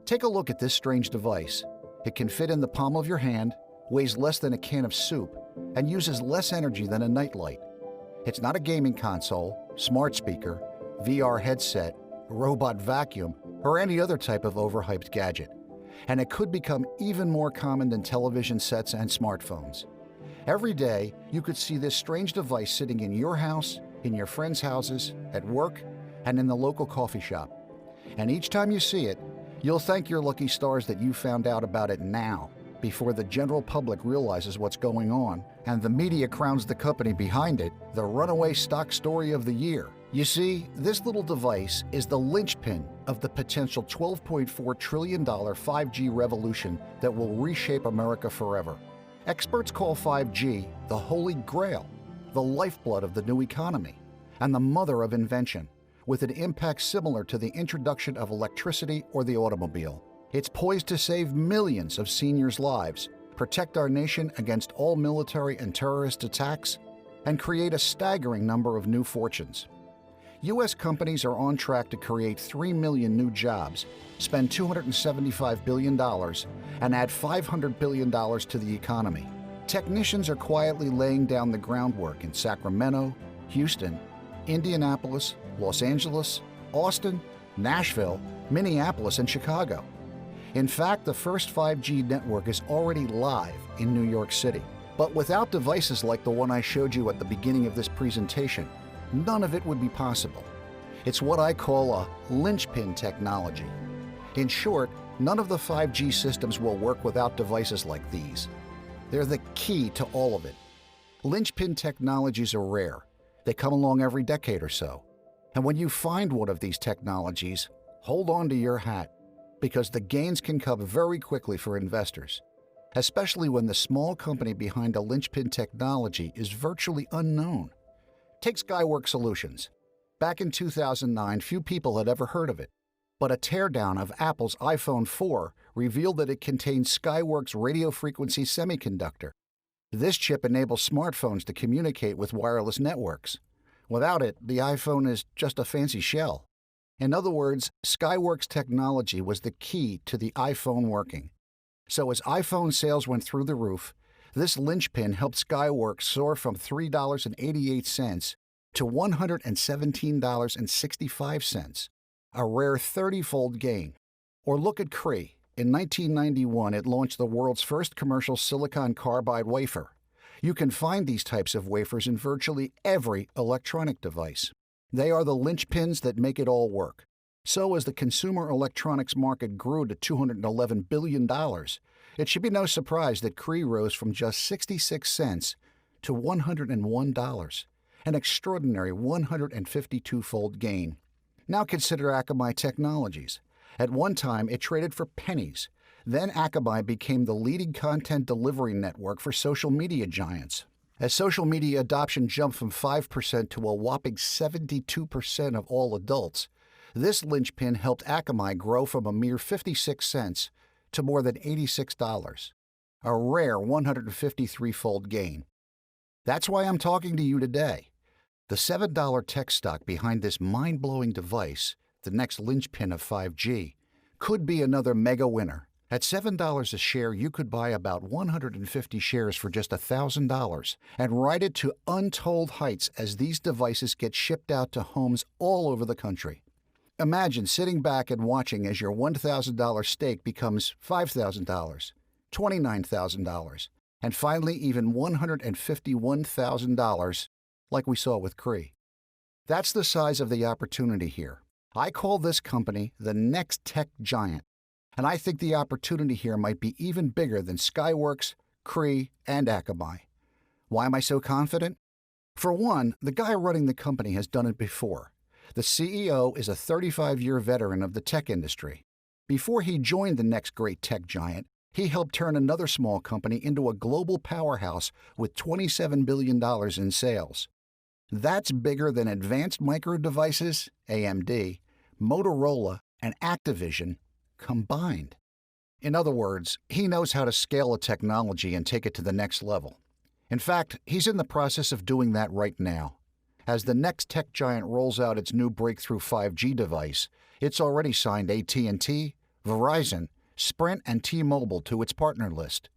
Take a look at this strange device. It can fit in the palm of your hand, weighs less than a can of soup, and uses less energy than a nightlight. It's not a gaming console, smart speaker, VR headset, robot vacuum, or any other type of overhyped gadget. And it could become even more common than television sets and smartphones. Every day, you could see this strange device sitting in your house, in your friends' houses, at work, and in the local coffee shop. And each time you see it, you'll thank your lucky stars that you found out about it now, before the general public realizes what's going on, and the media crowns the company behind it the runaway stock story of the year. You see, this little device is the linchpin of the potential $12.4 trillion 5G revolution that will reshape America forever. Experts call 5G the holy grail, the lifeblood of the new economy, and the mother of invention, with an impact similar to the introduction of electricity or the automobile. It's poised to save millions of seniors' lives, protect our nation against all military and terrorist attacks, and create a staggering number of new fortunes. U.S. companies are on track to create 3 million new jobs, spend $275 billion, and add $500 billion to the economy. Technicians are quietly laying down the groundwork in Sacramento, Houston, Indianapolis, Los Angeles, Austin, Nashville, Minneapolis, and Chicago. In fact, the first 5G network is already live in New York City. But without devices like the one I showed you at the beginning of this presentation, none of it would be possible. It's what I call a linchpin technology. In short, none of the 5G systems will work without devices like these. They're the key to all of it. Linchpin technologies are rare. They come along every decade or so. And when you find one of these technologies, hold on to your hat, because the gains can come very quickly for investors, especially when the small company behind a linchpin technology is virtually unknown. Take Skyworks Solutions. Back in 2009, few people had ever heard of it, but a teardown of Apple's iPhone 4 revealed that it contained Skyworks radio frequency semiconductor. This chip enables smartphones to communicate with wireless networks. Without it, the iPhone is just a fancy shell. In other words, Skyworks technology was the key to the iPhone working. So as iPhone sales went through the roof, this linchpin helped Skyworks soar from $3.88 to $117.65, a rare 30-fold gain. Or look at Cree. In 1991, it launched the world's first commercial silicon carbide wafer. You can find these types of wafers in virtually every electronic device. They are the linchpins that make it all work. So as the consumer electronics market grew to $211 billion, it should be no surprise that Cree rose from just 66 cents to $101, an extraordinary 152-fold gain. Now consider Akamai Technologies. At one time, it traded for pennies. Then Akamai became the leading content delivery network for social media giants. As social media adoption jumped from 5% to a whopping 72% of all adults, this linchpin helped Akamai grow from a mere 56 cents to more than $86, a rare 153-fold gain. That's why I'm talking to you today. The $7 tech stock behind this mind-blowing device, the next linchpin of 5G, could be another mega winner. At $7 a share, you could buy about 150 shares for just $1,000 and ride it to untold heights as these devices get shipped out to homes all over the country. Imagine sitting back and watching as your $1,000 stake becomes $5,000, $29,000, and finally even $151,000, like we saw with Cree. That's the size of the opportunity here. I call this company the next tech giant, and I think the opportunity here might be even bigger than Skyworks, Cree, and Akamai. Why am I so confident? For one, the guy running the company has done it before. The CEO is a 35-year veteran of the tech industry. Before he joined the next great tech giant, he helped turn another small company into a global powerhouse with $27 billion in sales. That's bigger than Advanced Micro Devices, AMD, MOTOROLA, and Activision combined. In other words, he knows how to scale a technology and take it to the next level. In fact, he's in the process of doing that right now. As the next tech giant rolls out its new breakthrough 5G device, it's already signed AT&T, Verizon, Sprint, and T-Mobile to its partner list.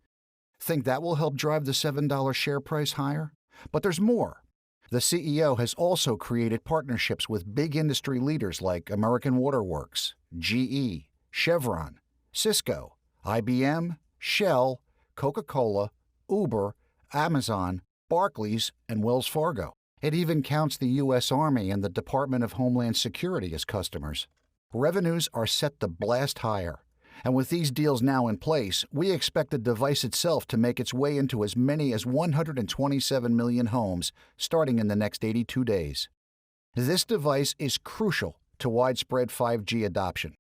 Think that will help drive the $7 share price higher? But there's more. The CEO has also created partnerships with big industry leaders like American Water Works, GE, Chevron, Cisco, IBM, Shell, Coca-Cola, Uber, Amazon, Barclays, and Wells Fargo. It even counts the U.S. Army and the Department of Homeland Security as customers. Revenues are set to blast higher. And with these deals now in place, we expect the device itself to make its way into as many as 127 million homes starting in the next 82 days. This device is crucial to widespread 5G adoption.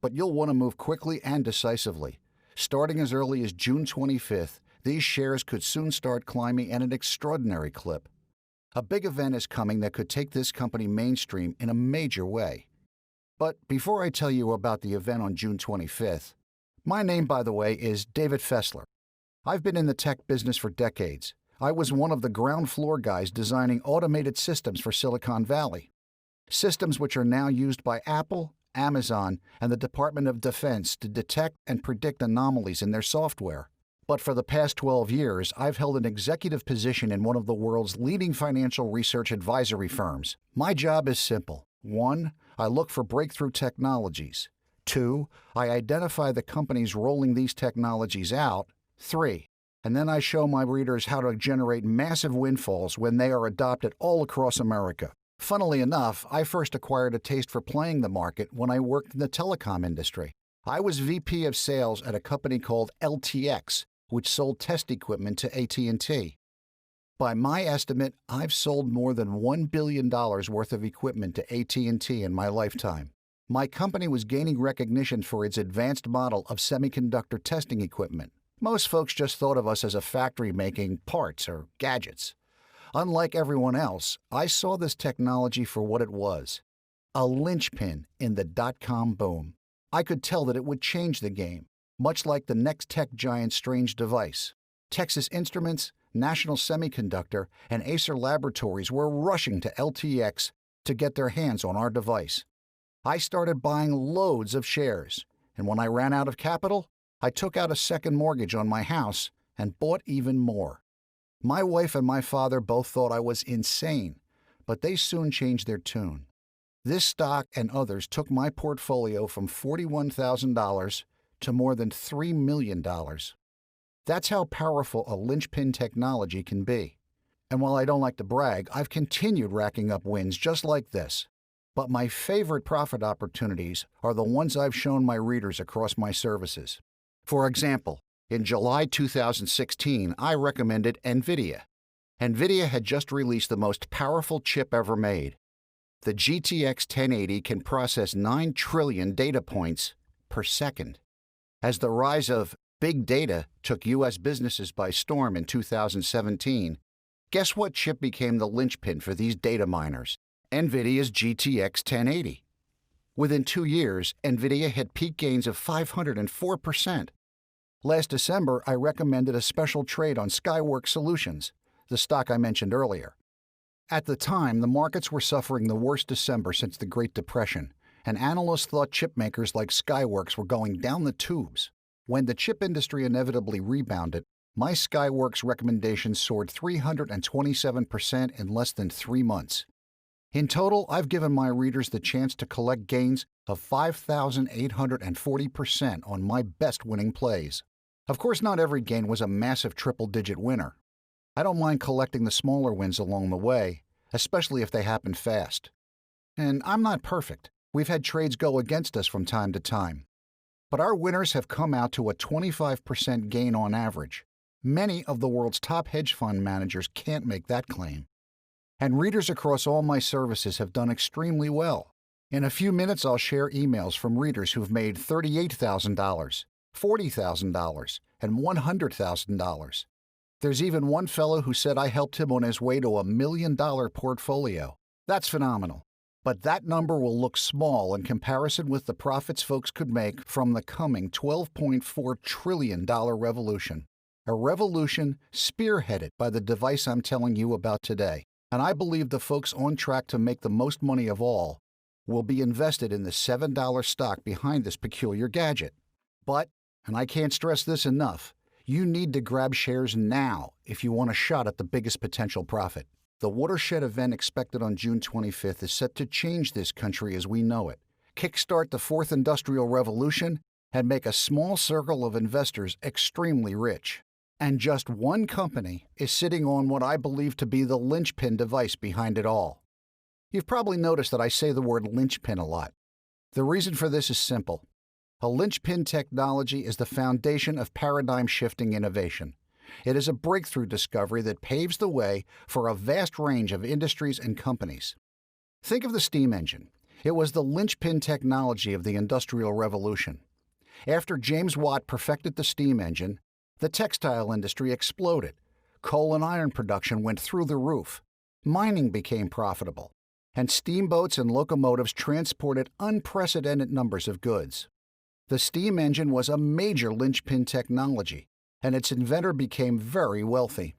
But you'll want to move quickly and decisively. Starting as early as June 25th, these shares could soon start climbing at an extraordinary clip. A big event is coming that could take this company mainstream in a major way. But before I tell you about the event on June 25th, my name, by the way, is David Fessler. I've been in the tech business for decades. I was one of the ground floor guys designing automated systems for Silicon Valley. Systems which are now used by Apple, Amazon, and the Department of Defense to detect and predict anomalies in their software. But for the past 12 years, I've held an executive position in one of the world's leading financial research advisory firms. My job is simple. 1, I look for breakthrough technologies. 2, I identify the companies rolling these technologies out. 3, and then I show my readers how to generate massive windfalls when they are adopted all across America. Funnily enough, I first acquired a taste for playing the market when I worked in the telecom industry. I was VP of sales at a company called LTX, which sold test equipment to AT&T. By my estimate, I've sold more than $1 billion worth of equipment to AT&T in my lifetime. My company was gaining recognition for its advanced model of semiconductor testing equipment. Most folks just thought of us as a factory making parts or gadgets. Unlike everyone else, I saw this technology for what it was: a linchpin in the dot-com boom. I could tell that it would change the game, much like the next tech giant Strange device. Texas Instruments, National Semiconductor, and Acer Laboratories were rushing to LTX to get their hands on our device. I started buying loads of shares, and when I ran out of capital, I took out a second mortgage on my house and bought even more. My wife and my father both thought I was insane, but they soon changed their tune. This stock and others took my portfolio from $41,000 to more than $3 million. That's how powerful a linchpin technology can be. And while I don't like to brag, I've continued racking up wins just like this. But my favorite profit opportunities are the ones I've shown my readers across my services. For example, in July 2016, I recommended NVIDIA. NVIDIA had just released the most powerful chip ever made. The GTX 1080 can process 9 trillion data points per second. As the rise of big data took U.S. businesses by storm in 2017, guess what chip became the linchpin for these data miners? NVIDIA's GTX 1080. Within 2 years, NVIDIA had peak gains of 504%. Last December, I recommended a special trade on Skyworks Solutions, the stock I mentioned earlier. At the time, the markets were suffering the worst December since the Great Depression, and analysts thought chipmakers like Skyworks were going down the tubes. When the chip industry inevitably rebounded, my Skyworks recommendation soared 327% in less than 3 months. In total, I've given my readers the chance to collect gains of 5,840% on my best winning plays. Of course, not every gain was a massive triple-digit winner. I don't mind collecting the smaller wins along the way, especially if they happen fast. And I'm not perfect. We've had trades go against us from time to time. But our winners have come out to a 25% gain on average. Many of the world's top hedge fund managers can't make that claim. And readers across all my services have done extremely well. In a few minutes, I'll share emails from readers who've made $38,000, $40,000, and $100,000. There's even one fellow who said I helped him on his way to $1 million portfolio. That's phenomenal. But that number will look small in comparison with the profits folks could make from the coming $12.4 trillion revolution. A revolution spearheaded by the device I'm telling you about today. And I believe the folks on track to make the most money of all will be invested in the $7 stock behind this peculiar gadget. But, and I can't stress this enough, you need to grab shares now if you want a shot at the biggest potential profit. The watershed event expected on June 25th is set to change this country as we know it, kickstart the fourth industrial revolution, and make a small circle of investors extremely rich. And just one company is sitting on what I believe to be the linchpin device behind it all. You've probably noticed that I say the word linchpin a lot. The reason for this is simple. A linchpin technology is the foundation of paradigm-shifting innovation. It is a breakthrough discovery that paves the way for a vast range of industries and companies. Think of the steam engine. It was the linchpin technology of the Industrial Revolution. After James Watt perfected the steam engine, the textile industry exploded. Coal and iron production went through the roof. Mining became profitable. And steamboats and locomotives transported unprecedented numbers of goods. The steam engine was a major linchpin technology, and its inventor became very wealthy.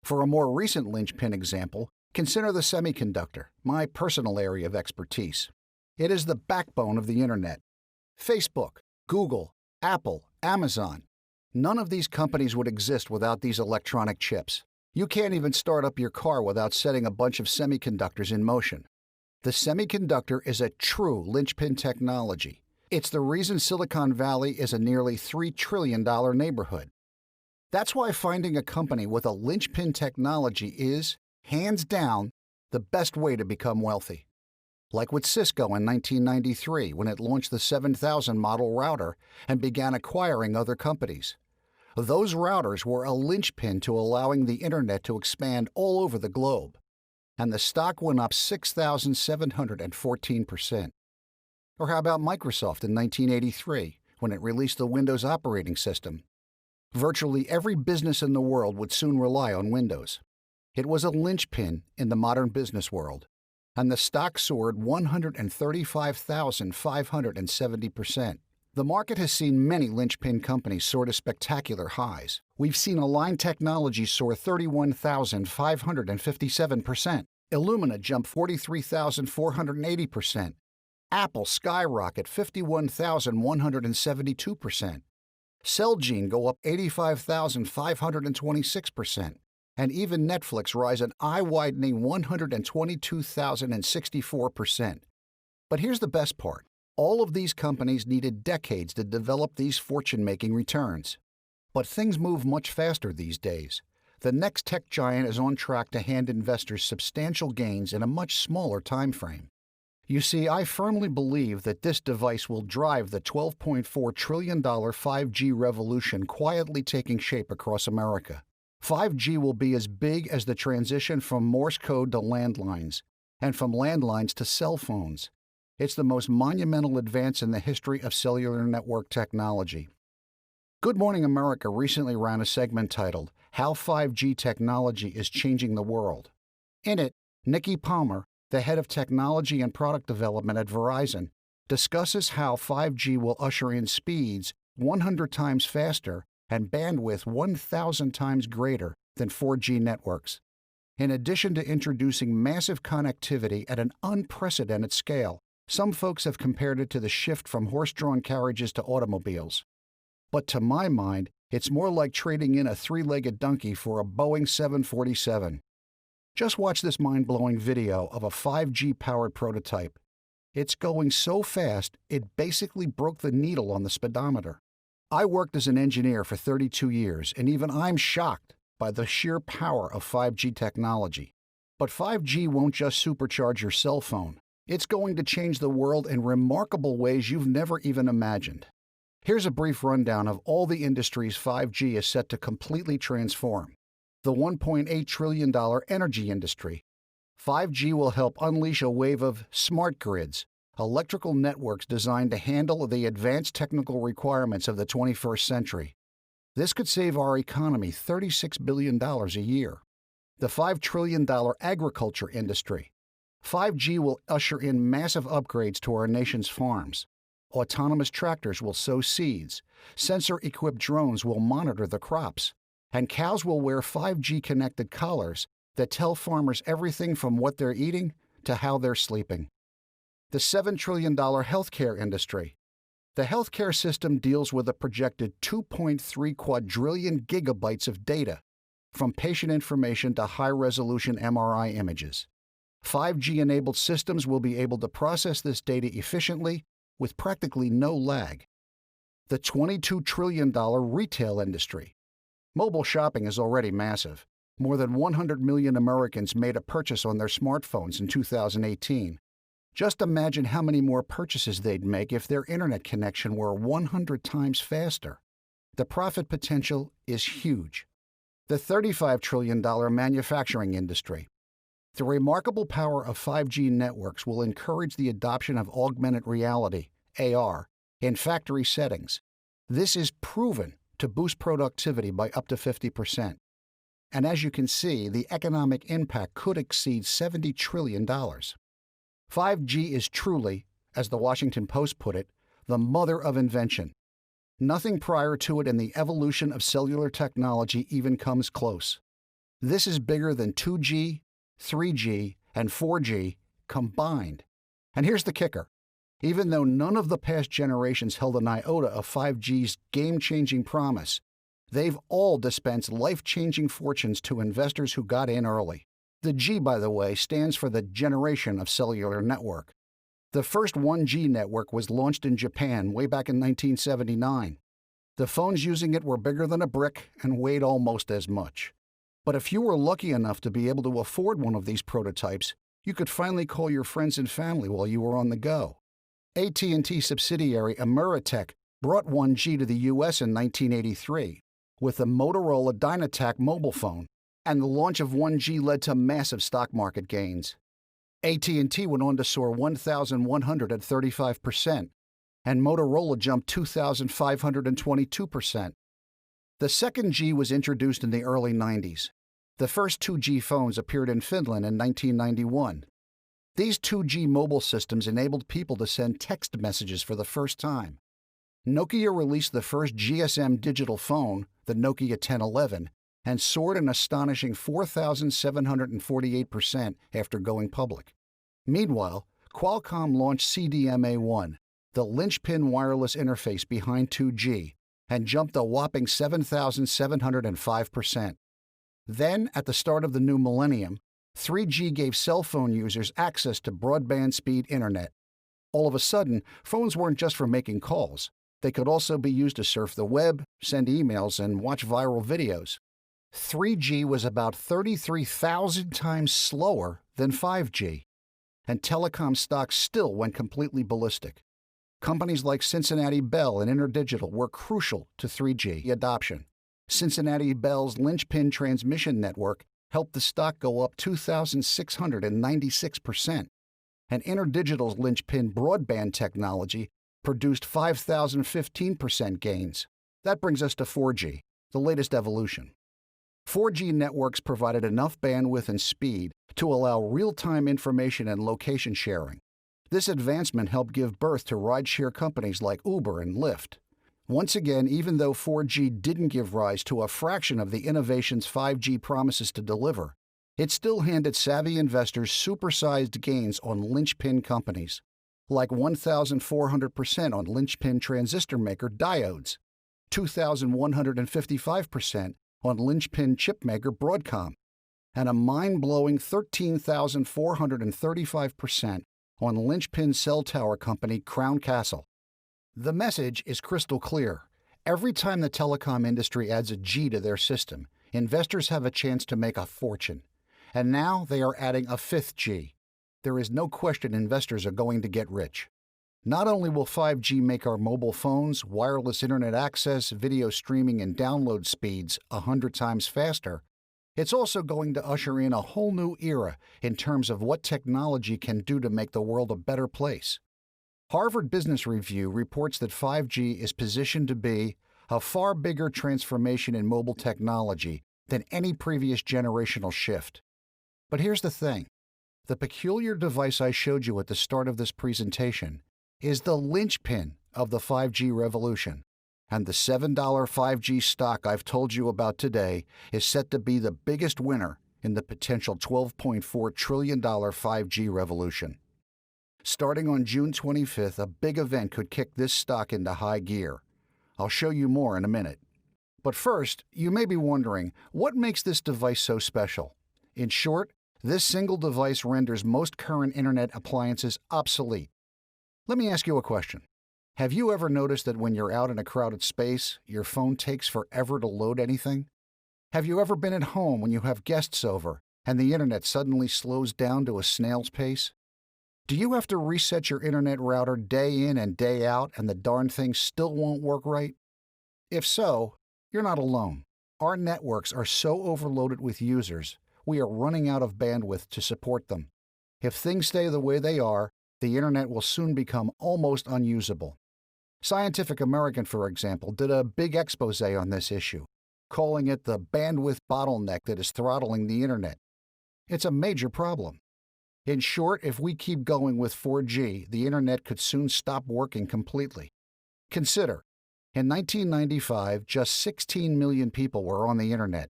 For a more recent linchpin example, consider the semiconductor, my personal area of expertise. It is the backbone of the Internet. Facebook, Google, Apple, Amazon. None of these companies would exist without these electronic chips. You can't even start up your car without setting a bunch of semiconductors in motion. The semiconductor is a true linchpin technology. It's the reason Silicon Valley is a nearly $3 trillion neighborhood. That's why finding a company with a linchpin technology is, hands down, the best way to become wealthy. Like with Cisco in 1993 when it launched the 7000 model router and began acquiring other companies. Those routers were a linchpin to allowing the Internet to expand all over the globe, and the stock went up 6,714%. Or how about Microsoft in 1983, when it released the Windows operating system? Virtually every business in the world would soon rely on Windows. It was a linchpin in the modern business world, and the stock soared 135,570%. The market has seen many linchpin companies soar to spectacular highs. We've seen Align Technology soar 31,557%. Illumina jump 43,480%. Apple skyrocket 51,172%. Celgene go up 85,526%. And even Netflix rise an eye-widening 122,064%. But here's the best part. All of these companies needed decades to develop these fortune-making returns. But things move much faster these days. The next tech giant is on track to hand investors substantial gains in a much smaller time frame. You see, I firmly believe that this device will drive the $12.4 trillion 5G revolution quietly taking shape across America. 5G will be as big as the transition from Morse code to landlines, and from landlines to cell phones. It's the most monumental advance in the history of cellular network technology. Good Morning America recently ran a segment titled, How 5G Technology is Changing the World. In it, Nikki Palmer, the head of technology and product development at Verizon, discusses how 5G will usher in speeds 100 times faster and bandwidth 1,000 times greater than 4G networks. In addition to introducing massive connectivity at an unprecedented scale, some folks have compared it to the shift from horse-drawn carriages to automobiles. But to my mind, it's more like trading in a three-legged donkey for a Boeing 747. Just watch this mind-blowing video of a 5G-powered prototype. It's going so fast, it basically broke the needle on the speedometer. I worked as an engineer for 32 years, and even I'm shocked by the sheer power of 5G technology. But 5G won't just supercharge your cell phone. It's going to change the world in remarkable ways you've never even imagined. Here's a brief rundown of all the industries 5G is set to completely transform. The $1.8 trillion energy industry. 5G will help unleash a wave of smart grids, electrical networks designed to handle the advanced technical requirements of the 21st century. This could save our economy $36 billion a year. The $5 trillion agriculture industry. 5G will usher in massive upgrades to our nation's farms. Autonomous tractors will sow seeds. Sensor-equipped drones will monitor the crops. And cows will wear 5G-connected collars that tell farmers everything from what they're eating to how they're sleeping. The $7 trillion healthcare industry. The healthcare system deals with a projected 2.3 quadrillion gigabytes of data, from patient information to high-resolution MRI images. 5G-enabled systems will be able to process this data efficiently with practically no lag. The $22 trillion retail industry. Mobile shopping is already massive. More than 100 million Americans made a purchase on their smartphones in 2018. Just imagine how many more purchases they'd make if their internet connection were 100 times faster. The profit potential is huge. The $35 trillion manufacturing industry. The remarkable power of 5G networks will encourage the adoption of augmented reality, AR, in factory settings. This is proven to boost productivity by up to 50%. And as you can see, the economic impact could exceed $70 trillion. 5G is truly, as the Washington Post put it, the mother of invention. Nothing prior to it in the evolution of cellular technology even comes close. This is bigger than 2G, 3G, and 4G combined. And here's the kicker. Even though none of the past generations held an iota of 5G's game-changing promise, they've all dispensed life-changing fortunes to investors who got in early. The G, by the way, stands for the generation of cellular network. The first 1G network was launched in Japan way back in 1979. The phones using it were bigger than a brick and weighed almost as much. But if you were lucky enough to be able to afford one of these prototypes, you could finally call your friends and family while you were on the go. AT&T subsidiary Ameritech brought 1G to the U.S. in 1983 with the Motorola Dynatac mobile phone, and the launch of 1G led to massive stock market gains. AT&T went on to soar 1,135%, and Motorola jumped 2,522%. The second G was introduced in the early 90s. The first 2G phones appeared in Finland in 1991. These 2G mobile systems enabled people to send text messages for the first time. Nokia released the first GSM digital phone, the Nokia 1011, and soared an astonishing 4,748% after going public. Meanwhile, Qualcomm launched CDMA1, the linchpin wireless interface behind 2G, and jumped a whopping 7,705%. Then, at the start of the new millennium, 3G gave cell phone users access to broadband speed internet. All of a sudden, phones weren't just for making calls. They could also be used to surf the web, send emails, and watch viral videos. 3G was about 33,000 times slower than 5G, and telecom stocks still went completely ballistic. Companies like Cincinnati Bell and InterDigital were crucial to 3G adoption. Cincinnati Bell's linchpin transmission network helped the stock go up 2,696%, and InterDigital's linchpin broadband technology produced 5,015% gains. That brings us to 4G, the latest evolution. 4G networks provided enough bandwidth and speed to allow real-time information and location sharing. This advancement helped give birth to rideshare companies like Uber and Lyft. Once again, even though 4G didn't give rise to a fraction of the innovations 5G promises to deliver, it still handed savvy investors supersized gains on linchpin companies, like 1,400% on linchpin transistor maker Diodes, 2,155% on linchpin chipmaker Broadcom, and a mind-blowing 13,435% on linchpin cell tower company Crown Castle. The message is crystal clear. Every time the telecom industry adds a G to their system, investors have a chance to make a fortune. And now they are adding a fifth G. There is no question investors are going to get rich. Not only will 5G make our mobile phones, wireless internet access, video streaming, and download speeds 100 times faster, it's also going to usher in a whole new era in terms of what technology can do to make the world a better place. Harvard Business Review reports that 5G is positioned to be a far bigger transformation in mobile technology than any previous generational shift. But here's the thing. The peculiar device I showed you at the start of this presentation is the linchpin of the 5G revolution. And the $7 5G stock I've told you about today is set to be the biggest winner in the potential $12.4 trillion 5G revolution. Starting on June 25th, a big event could kick this stock into high gear. I'll show you more in a minute. But first, you may be wondering, what makes this device so special? In short, this single device renders most current internet appliances obsolete. Let me ask you a question. Have you ever noticed that when you're out in a crowded space, your phone takes forever to load anything? Have you ever been at home when you have guests over and the internet suddenly slows down to a snail's pace? Do you have to reset your internet router day in and day out and the darn thing still won't work right? If so, you're not alone. Our networks are so overloaded with users, we are running out of bandwidth to support them. If things stay the way they are, the internet will soon become almost unusable. Scientific American, for example, did a big expose on this issue, calling it the bandwidth bottleneck that is throttling the internet. It's a major problem. In short, if we keep going with 4G, the internet could soon stop working completely. Consider, in 1995, just 16 million people were on the internet.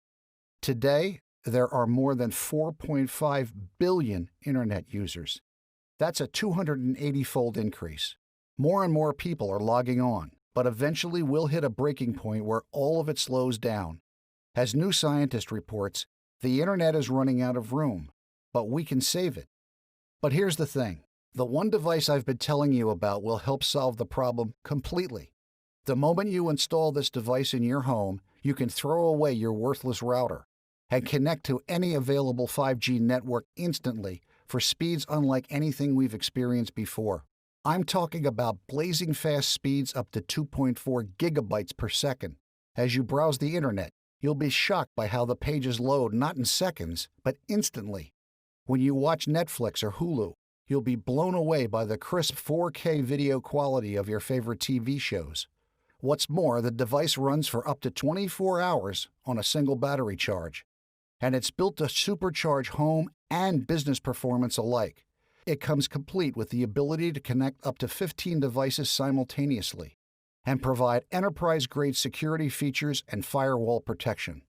Today, there are more than 4.5 billion internet users. That's a 280-fold increase. More and more people are logging on, but eventually we'll hit a breaking point where all of it slows down. As New Scientist reports, the internet is running out of room, but we can save it. But here's the thing. The one device I've been telling you about will help solve the problem completely. The moment you install this device in your home, you can throw away your worthless router and connect to any available 5G network instantly for speeds unlike anything we've experienced before. I'm talking about blazing fast speeds up to 2.4 gigabytes per second. As you browse the internet, you'll be shocked by how the pages load not in seconds, but instantly. When you watch Netflix or Hulu, you'll be blown away by the crisp 4K video quality of your favorite TV shows. What's more, the device runs for up to 24 hours on a single battery charge, and it's built to supercharge home and business performance alike. It comes complete with the ability to connect up to 15 devices simultaneously and provide enterprise-grade security features and firewall protection.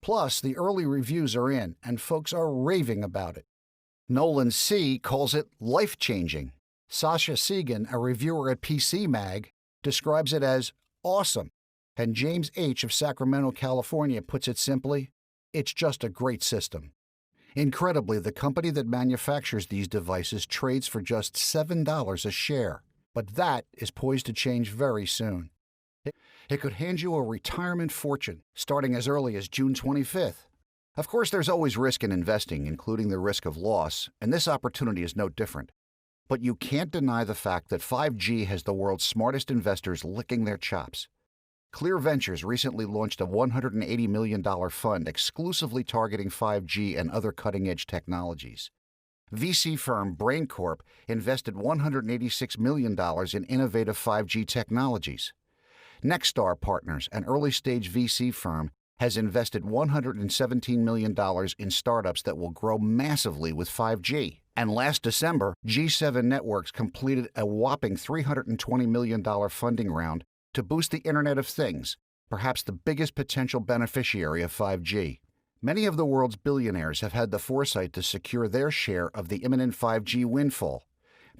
Plus, the early reviews are in, and folks are raving about it. Nolan C. calls it life-changing. Sasha Segan, a reviewer at PC Mag, describes it as awesome. And James H. of Sacramento, California puts it simply, it's just a great system. Incredibly, the company that manufactures these devices trades for just $7 a share. But that is poised to change very soon. It could hand you a retirement fortune, starting as early as June 25th. Of course, there's always risk in investing, including the risk of loss, and this opportunity is no different. But you can't deny the fact that 5G has the world's smartest investors licking their chops. Clear Ventures recently launched a $180 million fund exclusively targeting 5G and other cutting-edge technologies. VC firm BrainCorp invested $186 million in innovative 5G technologies. Nexstar Partners, an early-stage VC firm, has invested $117 million in startups that will grow massively with 5G. And last December, G7 Networks completed a whopping $320 million funding round to boost the Internet of Things, perhaps the biggest potential beneficiary of 5G. Many of the world's billionaires have had the foresight to secure their share of the imminent 5G windfall.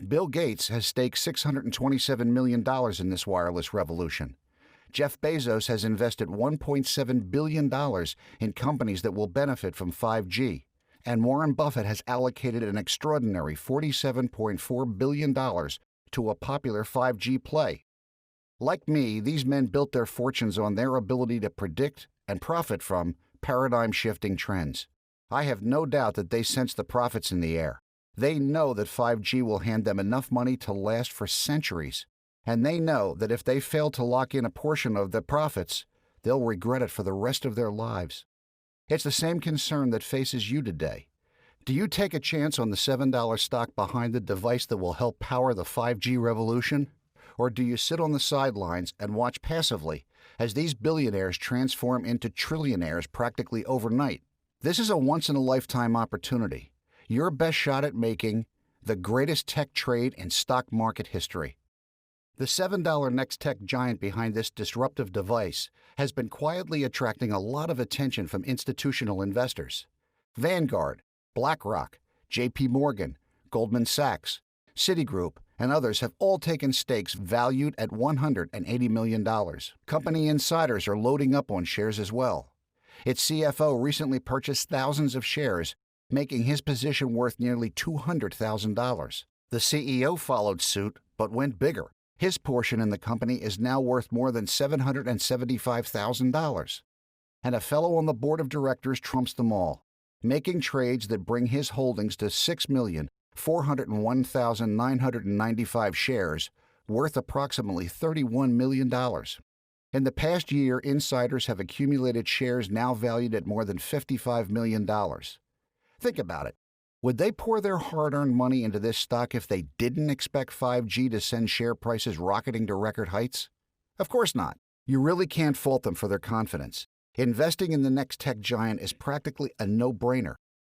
Bill Gates has staked $627 million in this wireless revolution. Jeff Bezos has invested $1.7 billion in companies that will benefit from 5G. And Warren Buffett has allocated an extraordinary $47.4 billion to a popular 5G play. Like me, these men built their fortunes on their ability to predict and profit from paradigm-shifting trends. I have no doubt that they sense the profits in the air. They know that 5G will hand them enough money to last for centuries. And they know that if they fail to lock in a portion of the profits, they'll regret it for the rest of their lives. It's the same concern that faces you today. Do you take a chance on the $7 stock behind the device that will help power the 5G revolution? Or do you sit on the sidelines and watch passively as these billionaires transform into trillionaires practically overnight? This is a once-in-a-lifetime opportunity. Your best shot at making the greatest tech trade in stock market history. The $7 next tech giant behind this disruptive device has been quietly attracting a lot of attention from institutional investors. Vanguard, BlackRock, JP Morgan, Goldman Sachs, Citigroup, and others have all taken stakes valued at $180 million. Company insiders are loading up on shares as well. Its CFO recently purchased thousands of shares, making his position worth nearly $200,000. The CEO followed suit, but went bigger. His portion in the company is now worth more than $775,000. And a fellow on the board of directors trumps them all, making trades that bring his holdings to 6,401,995 shares, worth approximately $31 million. In the past year, insiders have accumulated shares now valued at more than $55 million. Think about it. Would they pour their hard-earned money into this stock if they didn't expect 5G to send share prices rocketing to record heights? Of course not. You really can't fault them for their confidence. Investing in the next tech giant is practically a no-brainer.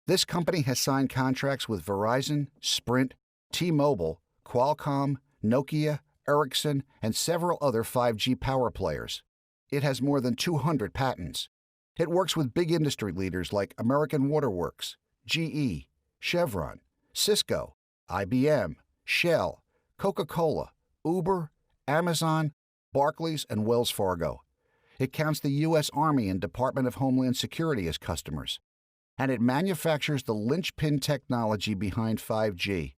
This company has signed contracts with Verizon, Sprint, T-Mobile, Qualcomm, Nokia, Ericsson, and several other 5G power players. It has more than 200 patents. It works with big industry leaders like American Waterworks, GE, Chevron, Cisco, IBM, Shell, Coca-Cola, Uber, Amazon, Barclays, and Wells Fargo. It counts the U.S. Army and Department of Homeland Security as customers. And it manufactures the linchpin technology behind 5G,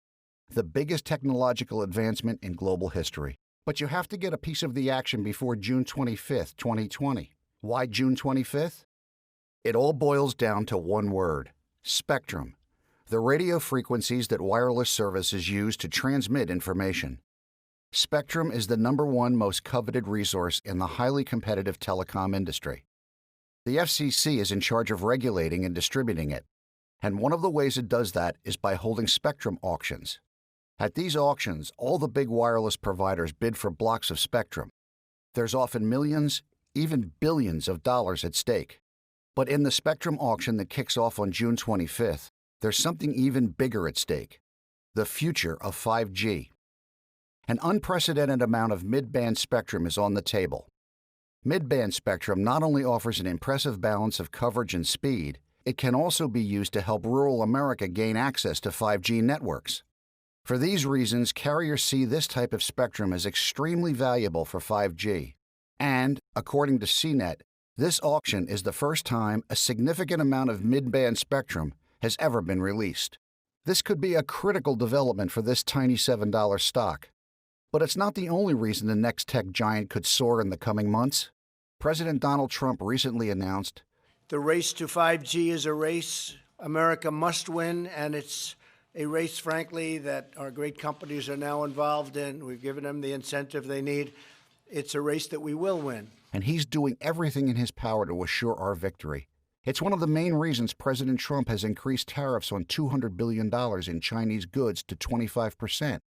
the biggest technological advancement in global history. But you have to get a piece of the action before June 25, 2020. Why June 25th? It all boils down to one word: spectrum. The radio frequencies that wireless services use to transmit information. Spectrum is the #1 most coveted resource in the highly competitive telecom industry. The FCC is in charge of regulating and distributing it, and one of the ways it does that is by holding spectrum auctions. At these auctions, all the big wireless providers bid for blocks of spectrum. There's often millions, even billions of dollars at stake. But in the spectrum auction that kicks off on June 25th, there's something even bigger at stake: the future of 5G. An unprecedented amount of mid-band spectrum is on the table. Mid-band spectrum not only offers an impressive balance of coverage and speed, it can also be used to help rural America gain access to 5G networks. For these reasons, carriers see this type of spectrum as extremely valuable for 5G. And, according to CNET, this auction is the first time a significant amount of mid-band spectrum has ever been released. This could be a critical development for this tiny $7 stock. But it's not the only reason the next tech giant could soar in the coming months. President Donald Trump recently announced, "The race to 5G is a race America must win, and it's a race, frankly, that our great companies are now involved in. We've given them the incentive they need. It's a race that we will win." And he's doing everything in his power to assure our victory. It's one of the main reasons President Trump has increased tariffs on $200 billion in Chinese goods to 25%.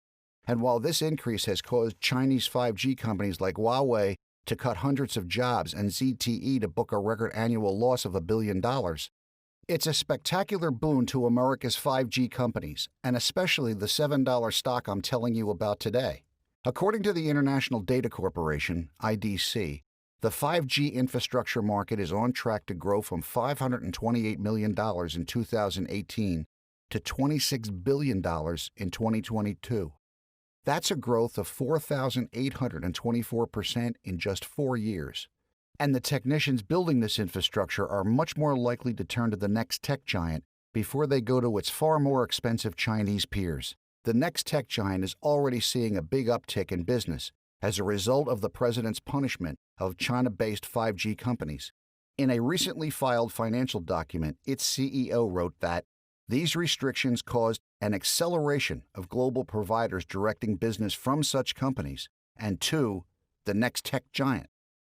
And while this increase has caused Chinese 5G companies like Huawei to cut hundreds of jobs and ZTE to book a record annual loss of $1 billion, it's a spectacular boon to America's 5G companies, and especially the $7 stock I'm telling you about today. According to the International Data Corporation, IDC, the 5G infrastructure market is on track to grow from $528 million in 2018 to $26 billion in 2022. That's a growth of 4,824% in just 4 years. And the technicians building this infrastructure are much more likely to turn to the next tech giant before they go to its far more expensive Chinese peers. The next tech giant is already seeing a big uptick in business as a result of the president's punishment of China-based 5G companies. In a recently filed financial document, its CEO wrote that these restrictions caused an acceleration of global providers directing business from such companies and to the next tech giant.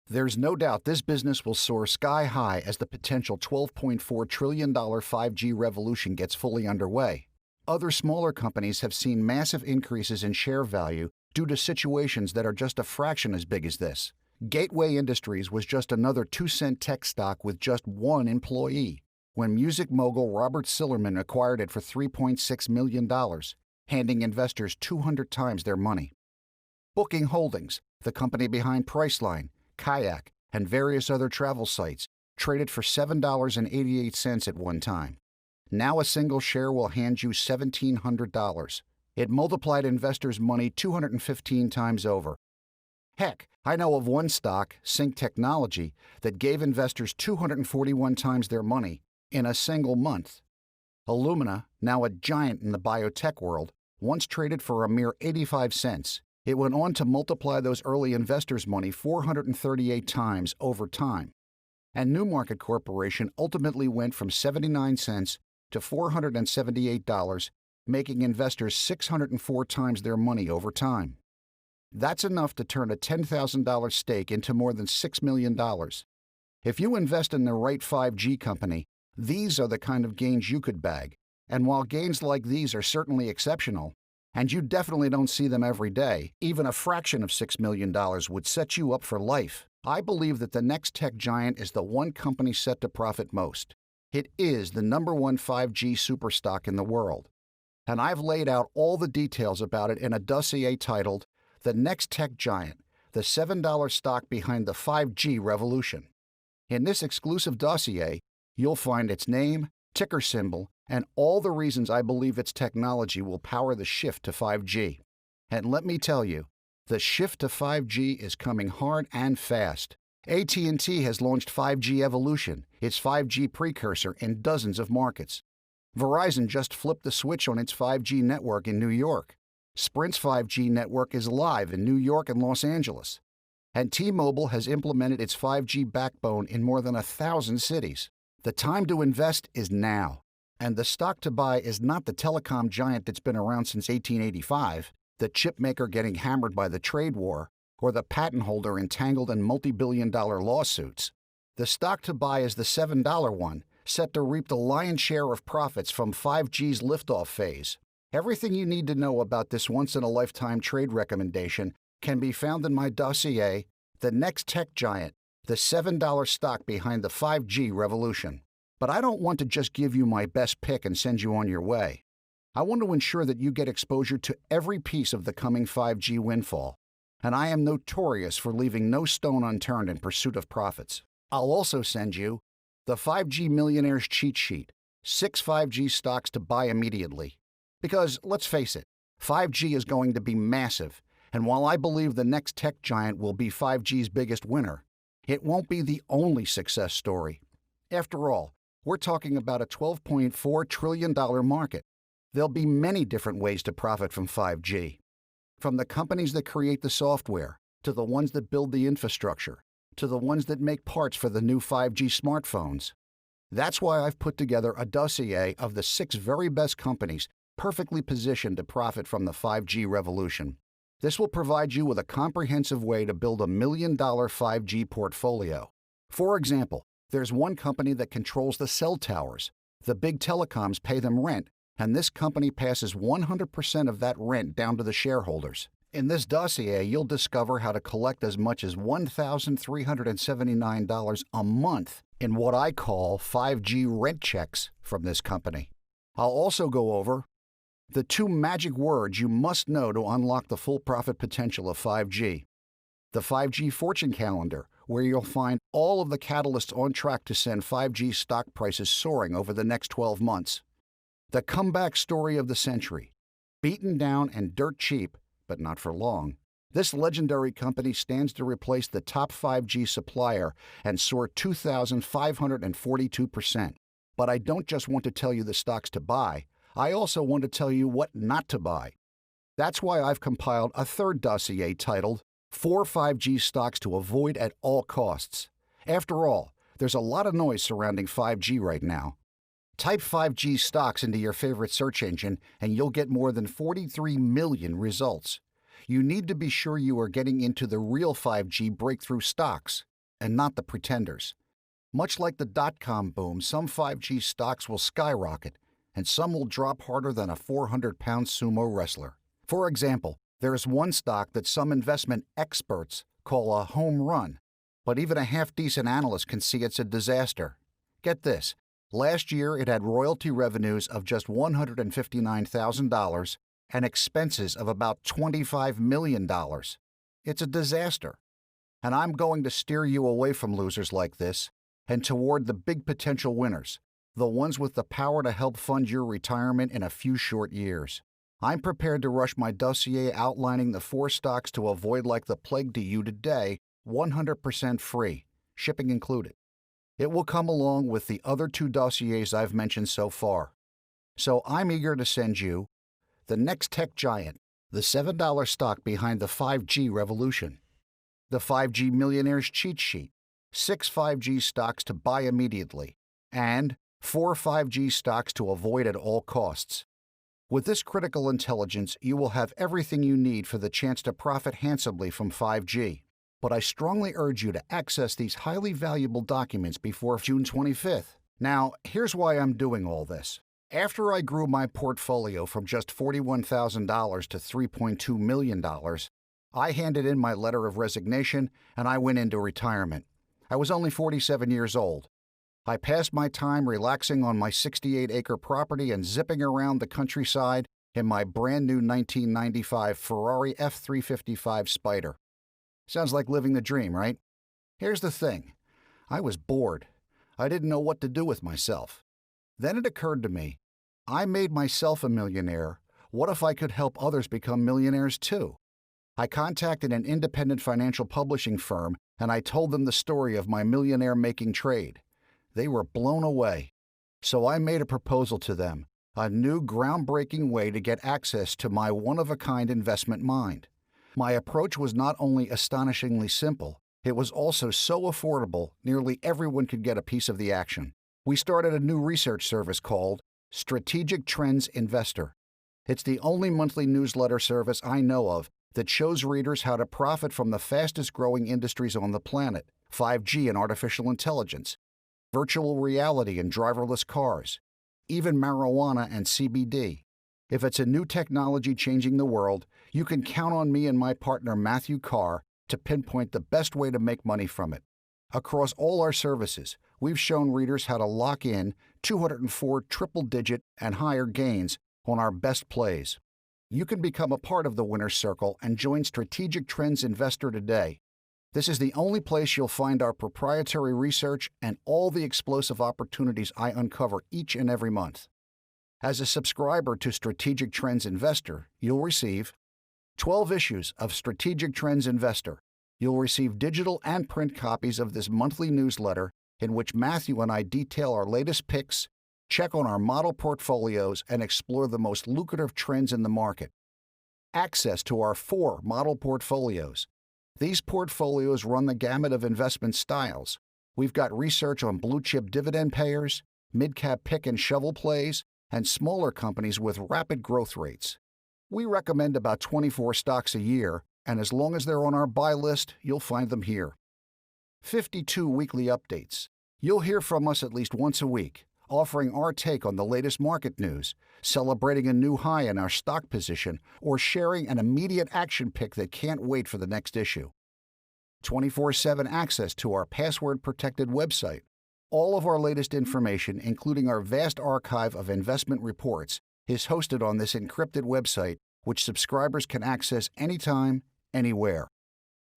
There's no doubt this business will soar sky high as the potential $12.4 trillion 5G revolution gets fully underway. Other smaller companies have seen massive increases in share value due to situations that are just a fraction as big as this. Gateway Industries was just another 2-cent tech stock with just one employee, when music mogul Robert Sillerman acquired it for $3.6 million, handing investors 200 times their money. Booking Holdings, the company behind Priceline, Kayak, and various other travel sites, traded for $7.88 at one time. Now a single share will hand you $1,700. It multiplied investors' money 215 times over. Heck, I know of one stock, CINCINNATI, that gave investors 241 times their money in a single month. Illumina, now a giant in the biotech world, once traded for a mere 85 cents. It went on to multiply those early investors' money 438 times over time. And Newmarket Corporation ultimately went from 79 cents to $478, making investors 604 times their money over time. That's enough to turn a $10,000 stake into more than $6 million. If you invest in the right 5G company, these are the kind of gains you could bag. And while gains like these are certainly exceptional, and you definitely don't see them every day, even a fraction of $6 million would set you up for life. I believe that the next tech giant is the one company set to profit most. It is the #1 5G superstock in the world. And I've laid out all the details about it in a dossier titled The Next Tech Giant, the $7 stock behind the 5G revolution. In this exclusive dossier, you'll find its name, ticker symbol, and all the reasons I believe its technology will power the shift to 5G. And let me tell you, the shift to 5G is coming hard and fast. AT&T has launched 5G Evolution, its 5G precursor, in dozens of markets. Verizon just flipped the switch on its 5G network in New York. Sprint's 5G network is live in New York and Los Angeles. And T-Mobile has implemented its 5G backbone in more than 1,000 cities. The time to invest is now. And the stock to buy is not the telecom giant that's been around since 1885, the chip maker getting hammered by the trade war, or the patent holder entangled in multi-billion-dollar lawsuits. The stock to buy is the $7 one, set to reap the lion's share of profits from 5G's liftoff phase. Everything you need to know about this once-in-a-lifetime trade recommendation can be found in my dossier, The Next Tech Giant, the $7 stock behind the 5G revolution. But I don't want to just give you my best pick and send you on your way. I want to ensure that you get exposure to every piece of the coming 5G windfall. And I am notorious for leaving no stone unturned in pursuit of profits. I'll also send you the 5G Millionaire's Cheat Sheet, 6 5G stocks to buy immediately. Because, let's face it, 5G is going to be massive, and while I believe the next tech giant will be 5G's biggest winner, it won't be the only success story. After all, we're talking about a $12.4 trillion market. There'll be many different ways to profit from 5G. From the companies that create the software, to the ones that build the infrastructure, to the ones that make parts for the new 5G smartphones. That's why I've put together a dossier of the 6 very best companies perfectly positioned to profit from the 5G revolution. This will provide you with a comprehensive way to build a $1 million 5G portfolio. For example, there's one company that controls the cell towers. The big telecoms pay them rent, and this company passes 100% of that rent down to the shareholders. In this dossier, you'll discover how to collect as much as $1,379 a month in what I call 5G rent checks from this company. I'll also go over the 2 magic words you must know to unlock the full profit potential of 5G. The 5G fortune calendar, where you'll find all of the catalysts on track to send 5G stock prices soaring over the next 12 months. The comeback story of the century. Beaten down and dirt cheap, but not for long, this legendary company stands to replace the top 5G supplier and soar 2,542%. But I don't just want to tell you the stocks to buy, I also want to tell you what not to buy. That's why I've compiled a third dossier titled 4 5G stocks to avoid at all costs. After all, there's a lot of noise surrounding 5G right now. Type 5G stocks into your favorite search engine and you'll get more than 43 million results. You need to be sure you are getting into the real 5G breakthrough stocks and not the pretenders. Much like the dot-com boom, some 5G stocks will skyrocket and some will drop harder than a 400-pound sumo wrestler. For example, there is one stock that some investment experts call a home run, but even a half-decent analyst can see it's a disaster. Get this. Last year, it had royalty revenues of just $159,000 and expenses of about $25 million. It's a disaster. And I'm going to steer you away from losers like this and toward the big potential winners, the ones with the power to help fund your retirement in a few short years. I'm prepared to rush my dossier outlining the 4 stocks to avoid like the plague to you today, 100% free, shipping included. It will come along with the other 2 dossiers I've mentioned so far. So I'm eager to send you the next tech giant, the $7 stock behind the 5G revolution, the 5G millionaire's cheat sheet, 6 5G stocks to buy immediately, and 4 5G stocks to avoid at all costs. With this critical intelligence, you will have everything you need for the chance to profit handsomely from 5G. But I strongly urge you to access these highly valuable documents before June 25th. Now, here's why I'm doing all this. After I grew my portfolio from just $41,000 to $3.2 million, I handed in my letter of resignation and I went into retirement. I was only 47 years old. I passed my time relaxing on my 68-acre property and zipping around the countryside in my brand new 1995 Ferrari F355 Spider. Sounds like living the dream, right? Here's the thing. I was bored. I didn't know what to do with myself. Then it occurred to me, I made myself a millionaire. What if I could help others become millionaires too? I contacted an independent financial publishing firm and I told them the story of my millionaire-making trade. They were blown away. So I made a proposal to them, a new groundbreaking way to get access to my one-of-a-kind investment mind. My approach was not only astonishingly simple, it was also so affordable nearly everyone could get a piece of the action. We started a new research service called Strategic Trends Investor. It's the only monthly newsletter service I know of that shows readers how to profit from the fastest-growing industries on the planet, 5G and artificial intelligence, virtual reality and driverless cars, even marijuana and CBD. If it's a new technology changing the world, you can count on me and my partner Matthew Carr to pinpoint the best way to make money from it. Across all our services, we've shown readers how to lock in 204 triple-digit and higher gains on our best plays. You can become a part of the winner's circle and join Strategic Trends Investor today. This is the only place you'll find our proprietary research and all the explosive opportunities I uncover each and every month. As a subscriber to Strategic Trends Investor, you'll receive 12 issues of Strategic Trends Investor. You'll receive digital and print copies of this monthly newsletter in which Matthew and I detail our latest picks, check on our model portfolios, and explore the most lucrative trends in the market. Access to our 4 model portfolios. These portfolios run the gamut of investment styles. We've got research on blue-chip dividend payers, mid-cap pick and shovel plays, and smaller companies with rapid growth rates. We recommend about 24 stocks a year, and as long as they're on our buy list, you'll find them here. 52 weekly updates. You'll hear from us at least once a week, offering our take on the latest market news, celebrating a new high in our stock position, or sharing an immediate action pick that can't wait for the next issue. 24/7 access to our password-protected website. All of our latest information, including our vast archive of investment reports, is hosted on this encrypted website, which subscribers can access anytime, anywhere.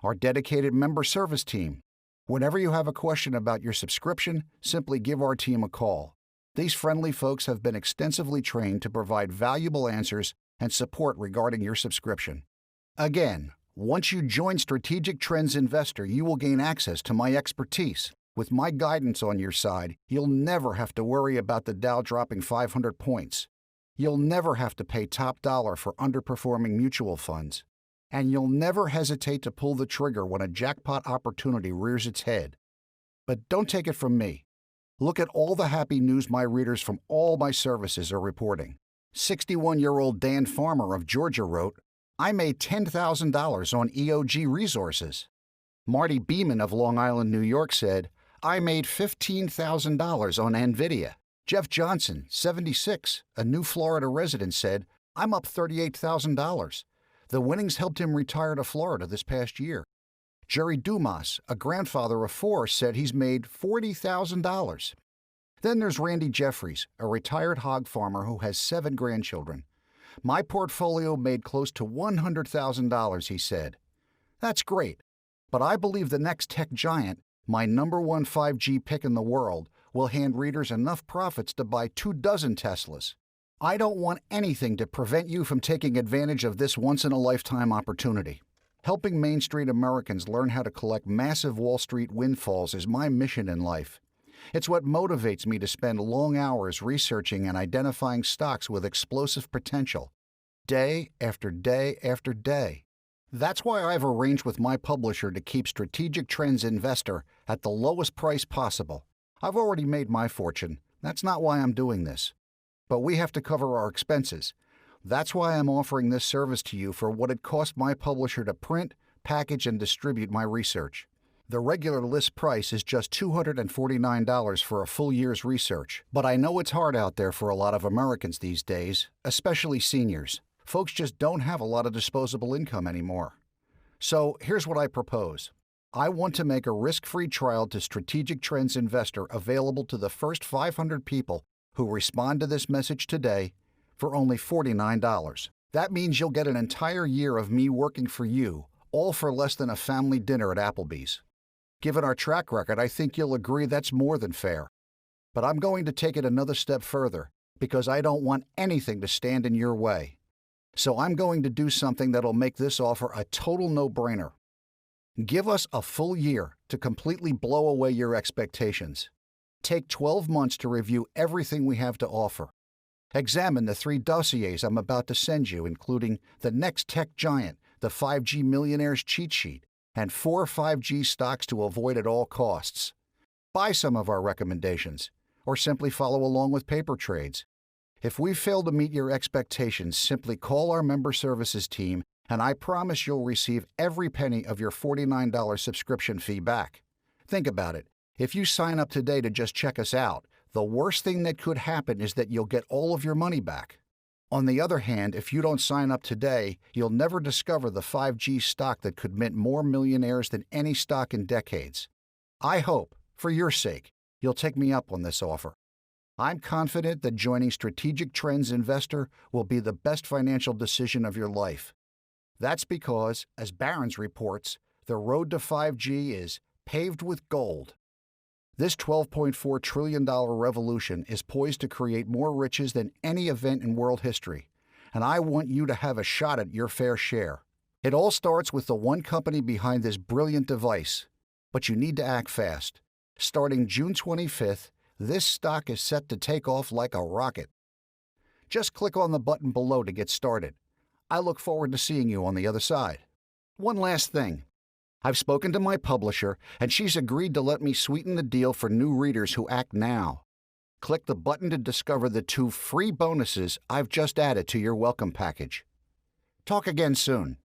Our dedicated member service team. Whenever you have a question about your subscription, simply give our team a call. These friendly folks have been extensively trained to provide valuable answers and support regarding your subscription. Again, once you join Strategic Trends Investor, you will gain access to my expertise. With my guidance on your side, you'll never have to worry about the Dow dropping 500 points. You'll never have to pay top dollar for underperforming mutual funds. And you'll never hesitate to pull the trigger when a jackpot opportunity rears its head. But don't take it from me. Look at all the happy news my readers from all my services are reporting. 61-year-old Dan Farmer of Georgia wrote, "I made $10,000 on EOG Resources." Marty Beeman of Long Island, New York said, "I made $15,000 on NVIDIA." Jeff Johnson, 76, a new Florida resident, said, "I'm up $38,000. The winnings helped him retire to Florida this past year." Jerry Dumas, a grandfather of 4, said he's made $40,000. Then there's Randy Jeffries, a retired hog farmer who has 7 grandchildren. "My portfolio made close to $100,000, he said. "That's great, but I believe the next tech giant, my #1 5G pick in the world, will hand readers enough profits to buy 24 Teslas. I don't want anything to prevent you from taking advantage of this once-in-a-lifetime opportunity. Helping Main Street Americans learn how to collect massive Wall Street windfalls is my mission in life. It's what motivates me to spend long hours researching and identifying stocks with explosive potential, day after day after day. That's why I've arranged with my publisher to keep Strategic Trends Investor at the lowest price possible. I've already made my fortune. That's not why I'm doing this. But we have to cover our expenses. That's why I'm offering this service to you for what it cost my publisher to print, package, and distribute my research. The regular list price is just $249 for a full year's research. But I know it's hard out there for a lot of Americans these days, especially seniors. Folks just don't have a lot of disposable income anymore. So here's what I propose. I want to make a risk-free trial to Strategic Trends Investor available to the first 500 people who respond to this message today for only $49. That means you'll get an entire year of me working for you, all for less than a family dinner at Applebee's. Given our track record, I think you'll agree that's more than fair. But I'm going to take it another step further, because I don't want anything to stand in your way. So I'm going to do something that'll make this offer a total no-brainer. Give us a full year to completely blow away your expectations. Take 12 months to review everything we have to offer. Examine the 3 dossiers I'm about to send you, including the next tech giant, the 5G millionaire's cheat sheet, and 4 5G stocks to avoid at all costs. Buy some of our recommendations, or simply follow along with paper trades. If we fail to meet your expectations, simply call our member services team, and I promise you'll receive every penny of your $49 subscription fee back. Think about it. If you sign up today to just check us out, the worst thing that could happen is that you'll get all of your money back. On the other hand, if you don't sign up today, you'll never discover the 5G stock that could mint more millionaires than any stock in decades. I hope, for your sake, you'll take me up on this offer. I'm confident that joining Strategic Trends Investor will be the best financial decision of your life. That's because, as Barron's reports, the road to 5G is paved with gold. This $12.4 trillion revolution is poised to create more riches than any event in world history, and I want you to have a shot at your fair share. It all starts with the one company behind this brilliant device, but you need to act fast. Starting June 25th, this stock is set to take off like a rocket. Just click on the button below to get started. I look forward to seeing you on the other side. One last thing. I've spoken to my publisher, and she's agreed to let me sweeten the deal for new readers who act now. Click the button to discover the 2 free bonuses I've just added to your welcome package. Talk again soon.